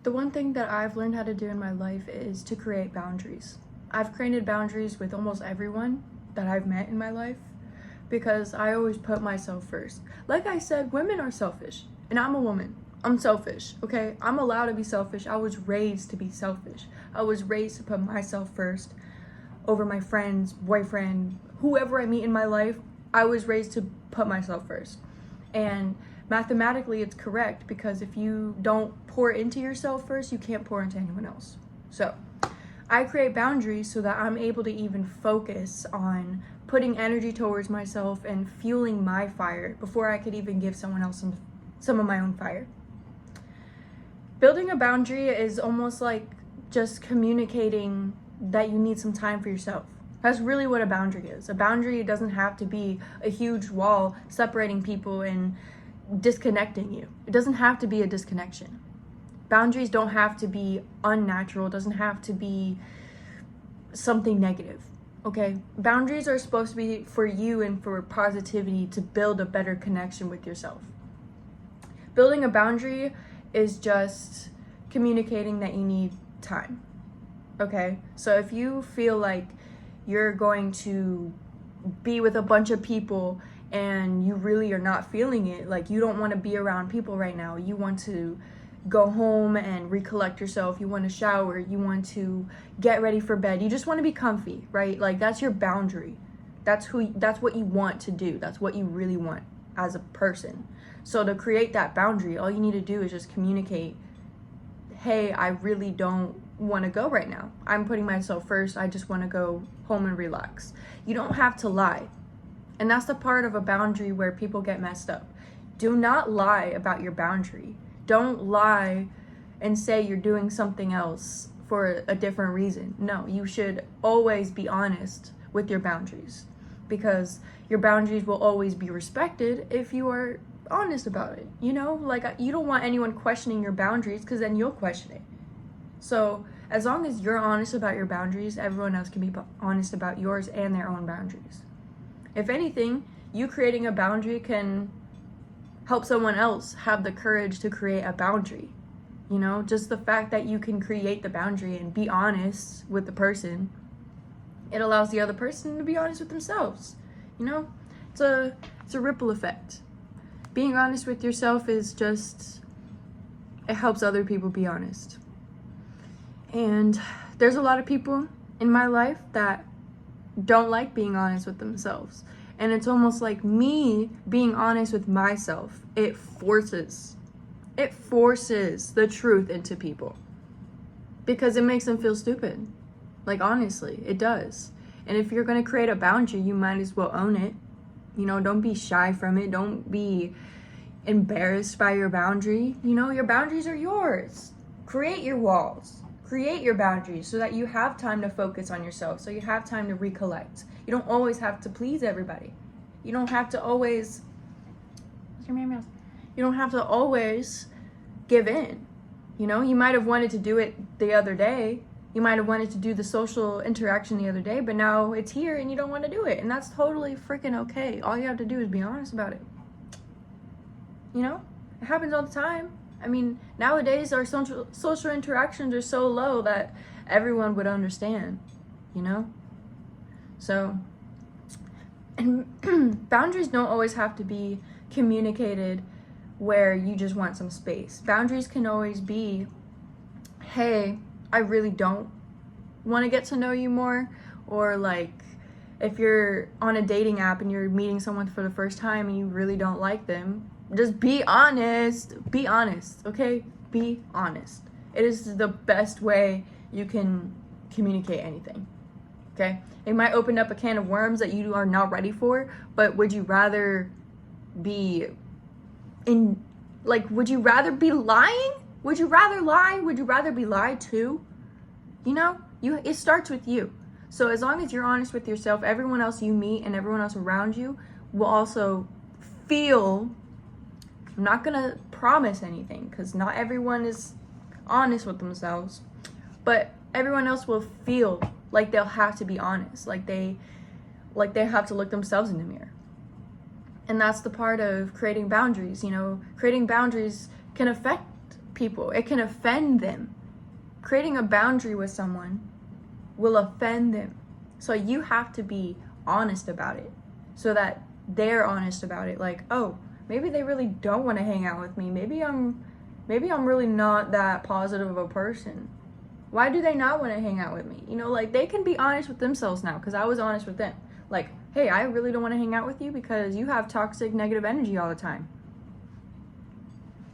The one thing that I've learned how to do in my life is to create boundaries. I've created boundaries with almost everyone that I've met in my life because I always put myself first. Like I said, women are selfish, and I'm a woman. I'm selfish, okay? I'm allowed to be selfish. I was raised to be selfish. I was raised to put myself first over my friends, boyfriend, whoever I meet in my life. I was raised to put myself first. And mathematically, it's correct because if you don't pour into yourself first, you can't pour into anyone else. So I create boundaries so that I'm able to even focus on putting energy towards myself and fueling my fire before I could even give someone else some of my own fire. Building a boundary is almost like just communicating that you need some time for yourself. That's really what a boundary is. A boundary doesn't have to be a huge wall separating people and disconnecting you. It doesn't have to be a disconnection. Boundaries don't have to be unnatural. It doesn't have to be something negative, okay? Boundaries are supposed to be for you and for positivity to build a better connection with yourself. Building a boundary is just communicating that you need time, okay? So if you feel like you're going to be with a bunch of people and you really are not feeling it, like you don't want to be around people right now, you want to go home and recollect yourself, you want to shower, you want to get ready for bed, you just want to be comfy, right? Like that's your boundary. That's what you want to do. That's what you really want as a person. So to create that boundary, all you need to do is just communicate, hey, I really don't want to go right now. I'm putting myself first. I just want to go home and relax. You don't have to lie. And that's the part of a boundary where people get messed up. Do not lie about your boundary. Don't lie and say you're doing something else for a different reason. No, you should always be honest with your boundaries because your boundaries will always be respected if you are honest about it. You know, like you don't want anyone questioning your boundaries because then you'll question it. So as long as you're honest about your boundaries, everyone else can be honest about yours and their own boundaries. If anything, you creating a boundary can help someone else have the courage to create a boundary. You know, just the fact that you can create the boundary and be honest with the person, it allows the other person to be honest with themselves. You know, it's a ripple effect. Being honest with yourself is just, it helps other people be honest. And there's a lot of people in my life that don't like being honest with themselves. And it's almost like me being honest with myself. It forces the truth into people because it makes them feel stupid. Like honestly, it does. And if you're going to create a boundary, you might as well own it. You know, don't be shy from it. Don't be embarrassed by your boundary. You know, your boundaries are yours. Create your walls. Create your boundaries so that you have time to focus on yourself, so you have time to recollect. You don't always have to please everybody. You don't have to always, you don't have to always give in. You know, you might have wanted to do it the other day. You might have wanted to do the social interaction the other day, but now it's here and you don't want to do it. And that's totally freaking okay. All you have to do is be honest about it. You know, it happens all the time. I mean, nowadays our social interactions are so low that everyone would understand, you know? So, and boundaries don't always have to be communicated where you just want some space. Boundaries can always be, hey, I really don't want to get to know you more. Or like, if you're on a dating app and you're meeting someone for the first time and you really don't like them, just be honest. Be honest, okay? Be honest. It is the best way you can communicate anything, okay? It might open up a can of worms that you are not ready for, but would you rather be would you rather be lying? Would you rather lie? Would you rather be lied to? You know, it starts with you. So as long as you're honest with yourself, everyone else you meet and everyone else around you will also feel. I'm not gonna promise anything because not everyone is honest with themselves, but everyone else will feel like they'll have to be honest, like they have to look themselves in the mirror. And that's the part of creating boundaries. You know, creating boundaries can affect people. It can offend them. Creating a boundary with someone will offend them. So you have to be honest about it so that they're honest about it. Like, oh, maybe they really don't want to hang out with me. Maybe I'm really not that positive of a person. Why do they not want to hang out with me? You know, like, they can be honest with themselves now, because I was honest with them. Like, hey, I really don't want to hang out with you because you have toxic, negative energy all the time.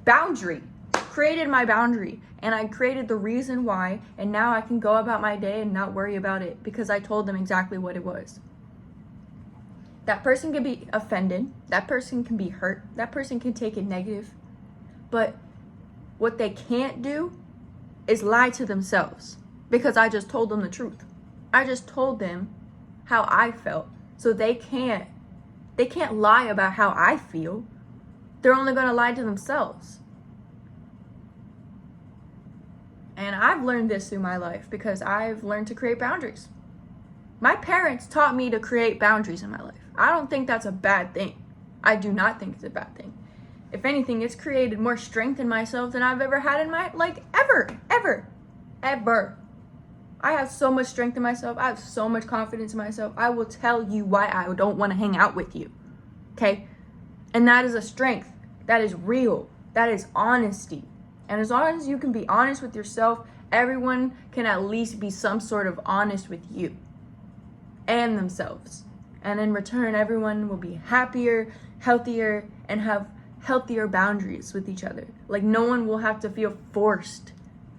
Boundary. Created my boundary, and I created the reason why, and now I can go about my day and not worry about it because I told them exactly what it was. That person can be offended, that person can be hurt, that person can take it negative, but what they can't do is lie to themselves, because I just told them the truth. I just told them how I felt, so they can't lie about how I feel. They're only going to lie to themselves. And I've learned this through my life because I've learned to create boundaries. My parents taught me to create boundaries in my life. I don't think that's a bad thing. I do not think it's a bad thing. If anything, it's created more strength in myself than I've ever had in my, ever. I have so much strength in myself. I have so much confidence in myself. I will tell you why I don't want to hang out with you. Okay? And that is a strength. That is real. That is honesty. And as long as you can be honest with yourself, everyone can at least be some sort of honest with you and themselves. And in return, everyone will be happier, healthier, and have healthier boundaries with each other. Like, no one will have to feel forced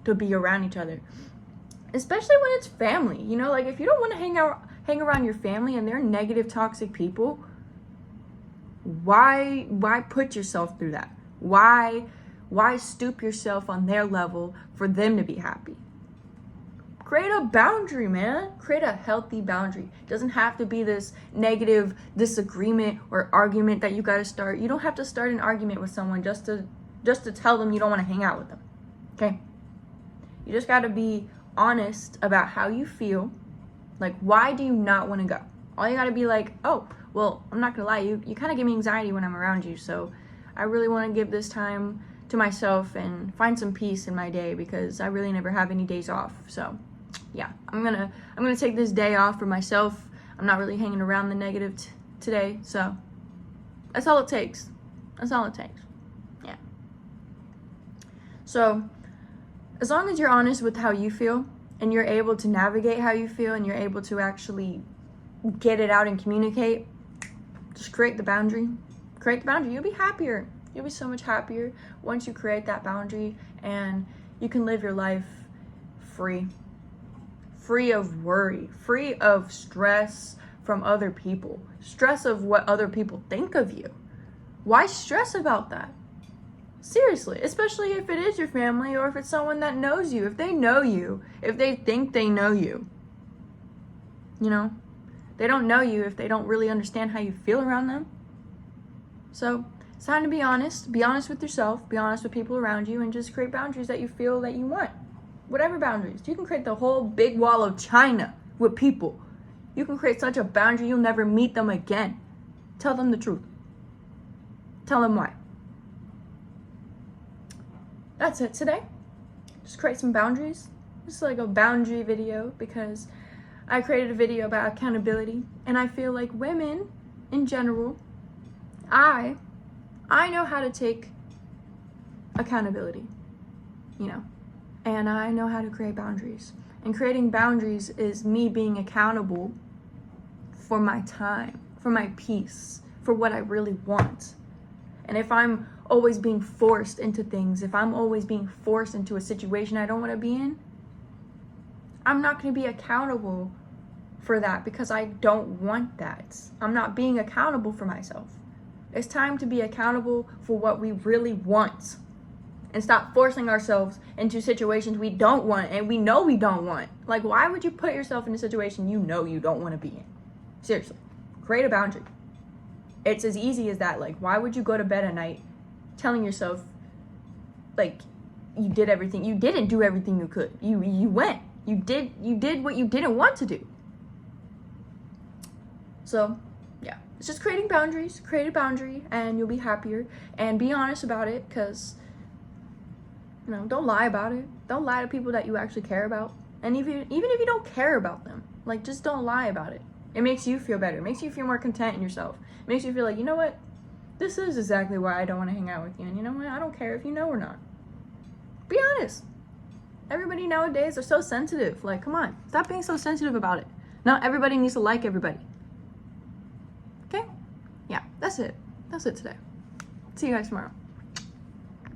to be around each other. Especially when it's family. You know, like, if you don't want to hang around your family and they're negative, toxic people, why put yourself through that? Why stoop yourself on their level for them to be happy? Create a boundary, man. Create a healthy boundary. It doesn't have to be this negative disagreement or argument that you got to start. You don't have to start an argument with someone just to tell them you don't want to hang out with them. Okay? You just got to be honest about how you feel. Like, why do you not want to go? All you got to be like, oh, well, I'm not going to lie. You kind of give me anxiety when I'm around you. So I really want to give this time to myself and find some peace in my day because I really never have any days off. So yeah, I'm gonna take this day off for myself. I'm not really hanging around the negative today. So that's all it takes. That's all it takes. Yeah. So as long as you're honest with how you feel and you're able to navigate how you feel and you're able to actually get it out and communicate, just create the boundary. Create the boundary. You'll be happier. You'll be so much happier once you create that boundary, and you can live your life free of worry, free of stress from other people, stress of what other people think of you. Why stress about that? Seriously, especially if it is your family or if it's someone that knows you, if they know you, if they think they know you. You know, they don't know you if they don't really understand how you feel around them. So it's time to be honest with yourself, be honest with people around you, and just create boundaries that you feel that you want. Whatever boundaries. You can create the whole big wall of China with people. You can create such a boundary you'll never meet them again. Tell them the truth. Tell them why. That's it today. Just create some boundaries. Just like a boundary video, because I created a video about accountability, and I feel like women in general, I know how to take accountability, you know, and I know how to create boundaries. And creating boundaries is me being accountable for my time, for my peace, for what I really want. And if I'm always being forced into things, if I'm always being forced into a situation I don't want to be in, I'm not going to be accountable for that because I don't want that. I'm not being accountable for myself. It's time to be accountable for what we really want and stop forcing ourselves into situations we don't want and we know we don't want. Like, why would you put yourself in a situation you know you don't want to be in? Seriously, create a boundary. It's as easy as that. Like, why would you go to bed at night telling yourself, like, you did everything? You didn't do everything you could. You went. You did what you didn't want to do. So, yeah. It's just creating boundaries. Create a boundary and you'll be happier. And be honest about it, because You know, don't lie about it. Don't lie to people that you actually care about. And even if you don't care about them, like, just don't lie about it. It makes you feel better. It makes you feel more content in yourself. It makes you feel like, you know what? This is exactly why I don't want to hang out with you. And you know what? I don't care if you know or not. Be honest. Everybody nowadays are so sensitive. Like, come on. Stop being so sensitive about it. Not everybody needs to like everybody. Okay? Yeah, that's it. That's it today. See you guys tomorrow.